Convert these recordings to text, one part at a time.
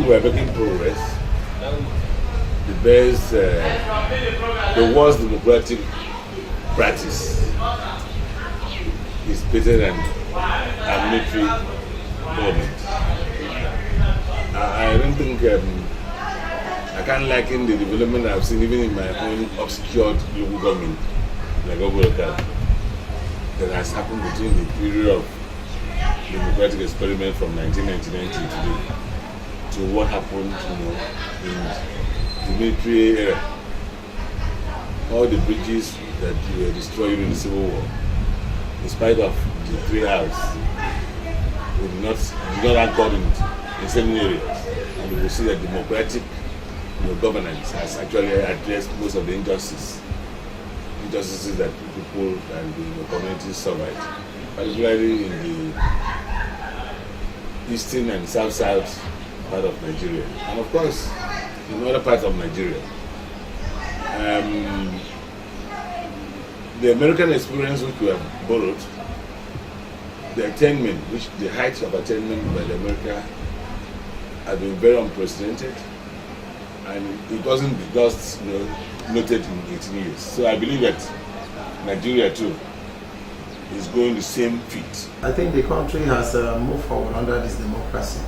think we are making progress. The best, the worst democratic practice is better than a military government. I don't think I can't liken the development I've seen even in my own obscured local government, like Ogoka, that has happened between the period of democratic experiment from 1999 to today, to what happened, in the military era. All the bridges that were destroyed during the Civil War, in spite of the three hours, we did not anchor in certain areas, and you will see that democratic governance has actually addressed most of the injustices that people and the communities suffered, particularly in the eastern and south part of Nigeria, and of course in other parts of Nigeria. The American experience which we have borrowed, the attainment, the height of attainment by the America has been very unprecedented, and it wasn't just noted in 18 years. So I believe that Nigeria too is going the same feat. I think the country has moved forward under this democracy.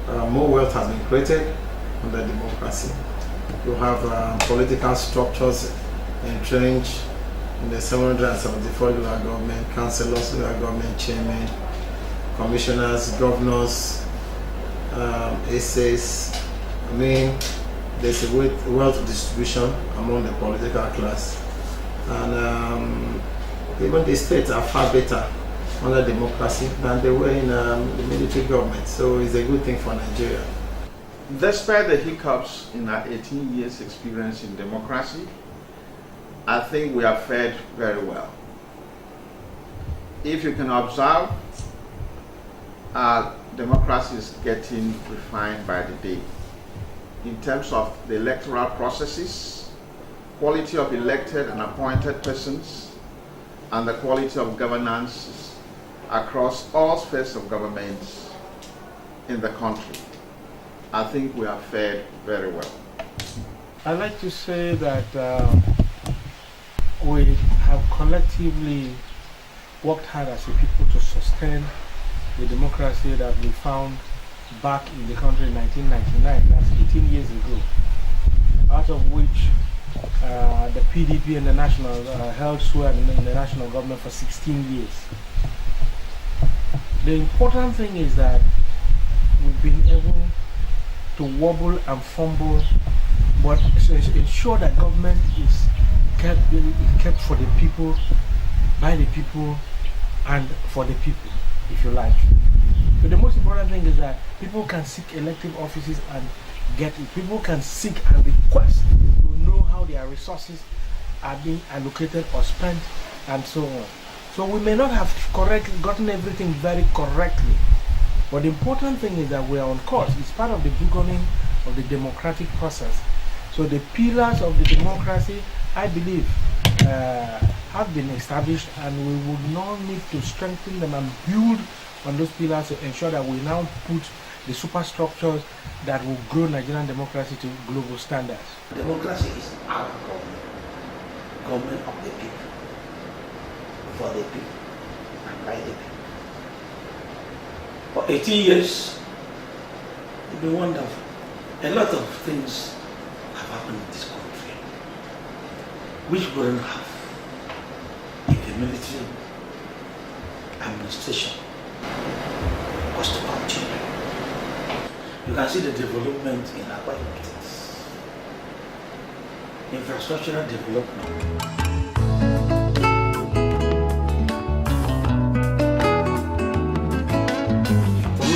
More wealth has been created under democracy. You have political structures entrenched in the 774 local government, councillors, local government chairmen, commissioners, governors, essays. I mean, there's a wealth distribution among the political class, and even the states are far better under democracy than they were in the military government. So it's a good thing for Nigeria. Despite the hiccups in our 18 years experience in democracy, I think we have fared very well. If you can observe, our democracy is getting refined by the day in terms of the electoral processes, quality of elected and appointed persons, and the quality of governance across all spheres of government in the country. I think we have fared very well. I'd like to say that we have collectively worked hard as a people to sustain the democracy that we found back in the country in 1999, that's 18 years ago, out of which the PDP and the National held sway in the national government for 16 years. The important thing is that we've been able to wobble and fumble, but ensure that government is kept for the people, by the people, and for the people, if you like. So the most important thing is that people can seek elective offices and get it. People can seek and request to know how their resources are being allocated or spent, and so on. So we may not have gotten everything very correctly, but the important thing is that we are on course. It's part of the beginning of the democratic process. So the pillars of the democracy, I believe, have been established, and we would now need to strengthen them and build on those pillars to ensure that we now put the superstructures that will grow Nigerian democracy to global standards. Democracy is our government of the people, for the people, and by the people. For 18 years, it's been wonderful. A lot of things have happened in this country, which we wouldn't have if the military administration was to continue. You can see the development in our politics, infrastructural development.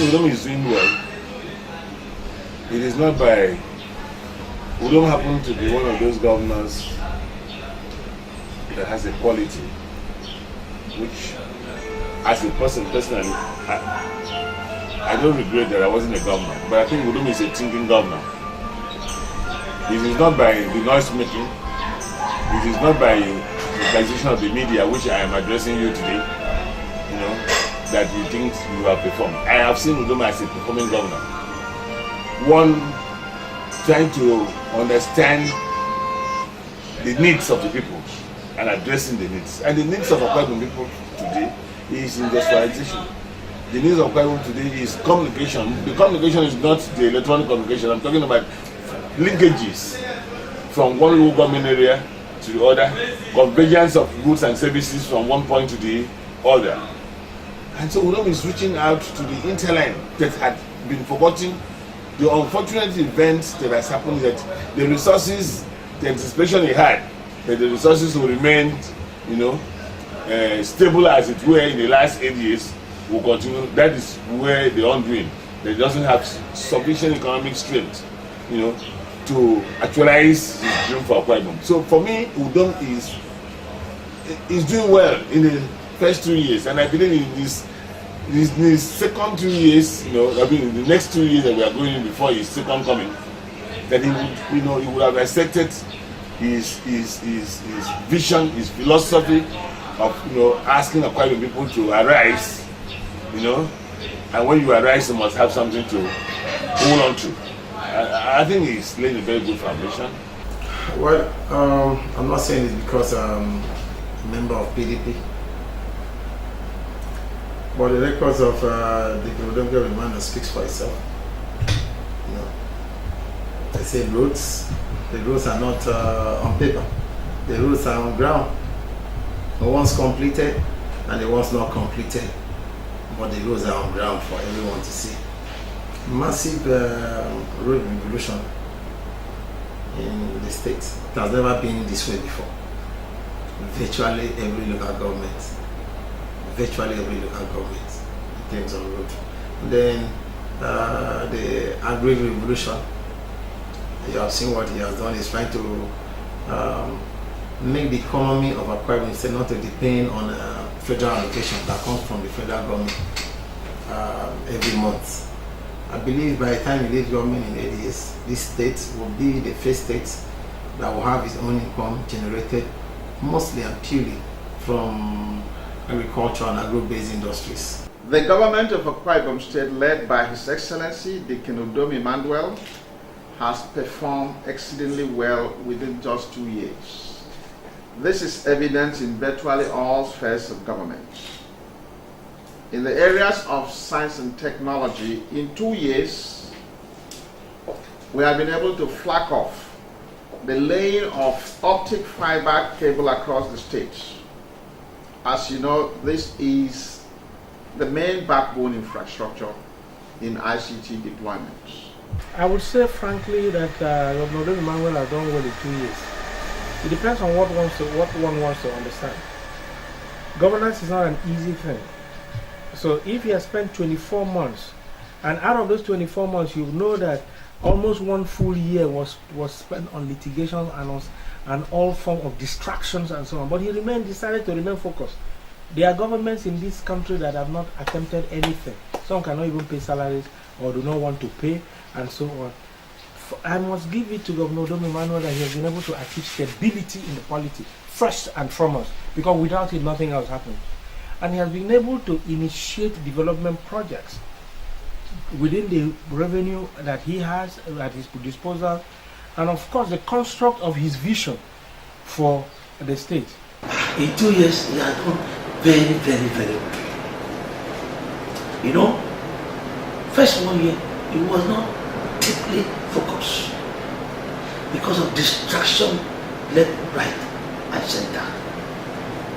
Udom is doing well. It is not by Udom happen to be one of those governors that has a quality which, as a person personally, I don't regret that I wasn't a governor, but I think Udom is a thinking governor. It is not by the noise making, it is not by the utilization of the media, which I am addressing you today, that you think you have performed. I have seen Udom as a performing governor. one trying to understand the needs of the people and addressing the needs. And the needs of Akwa Ibom people today is industrialization. The needs of Akwa Ibom today is communication. The communication is not the electronic communication. I'm talking about linkages from one local government area to the other, convergence of goods and services from one point to the other. And so Udom is reaching out to the interline that had been forgotten. The unfortunate events that has happened, that the resources, the anticipation he had, that the resources will remain, stable as it were in the last 8 years, will continue. That is where the undoing. They doesn't have sufficient economic strength, to actualize his dream for Akwa Ibom. So for me, Udom is doing well in the first 2 years, and I believe in his second 2 years, in the next 2 years that we are going in before his second coming, that he would, he would have accepted his vision, his philosophy of, asking Akwa Ibom people to arise, and when you arise, you must have something to hold on to. I think he's laid a very good foundation. Well, I'm not saying it because I'm a member of PDP, but the records of the Udom Reminder speaks for itself. I say roads. The roads are not on paper. The roads are on ground. The ones completed and the ones not completed, but the roads are on ground for everyone to see. Massive road revolution in the state. It has never been this way before. Virtually every local government in terms of road. And then the agri revolution. You have seen what he has done. He's trying to make the economy of Akwa Ibom instead not to depend on federal allocation that comes from the federal government every month. I believe by the time he leaves government in 8 years, this state will be the first state that will have its own income generated mostly and purely from agriculture and agro-based industries. The government of Akwa Ibom State, led by His Excellency Dikin Udom Emmanuel, has performed exceedingly well within just 2 years. This is evident in virtually all spheres of government. In the areas of science and technology, in 2 years, we have been able to flag off the laying of optic fiber cable across the state. As you know, this is the main backbone infrastructure in ICT deployment. I would say frankly that Governor Udom Emmanuel has done well in 2 years. It depends on what one wants to understand. Governance is not an easy thing. So if he has spent 24 months, and out of those 24 months, you know that almost 1 full year was spent on litigation and all form of distractions and so on. But he decided to remain focused. There are governments in this country that have not attempted anything. Some cannot even pay salaries or do not want to pay, and so on. I must give it to Governor Udom Emmanuel that he has been able to achieve stability in the polity, first and foremost, because without it, nothing else happens. And he has been able to initiate development projects within the revenue that he has at his disposal, and of course the construct of his vision for the state. In 2 years, he has done very, very, very well. First 1 year, he was not deeply focused because of distraction left, right, and center.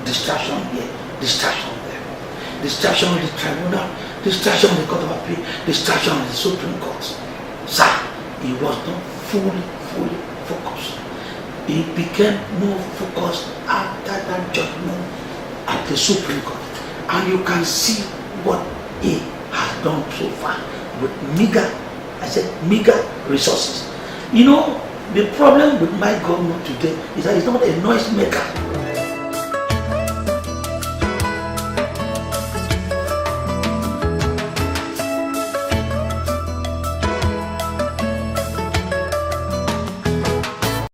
Distraction here, distraction there, distraction in the tribunal, distraction in the Court of Appeal, distraction in the Supreme Court. Sir, he was not fully focused. He became more focused after that judgment at the Supreme Court. And you can see what he has done so far with meager resources. The problem with my government today is that he's not a noise maker.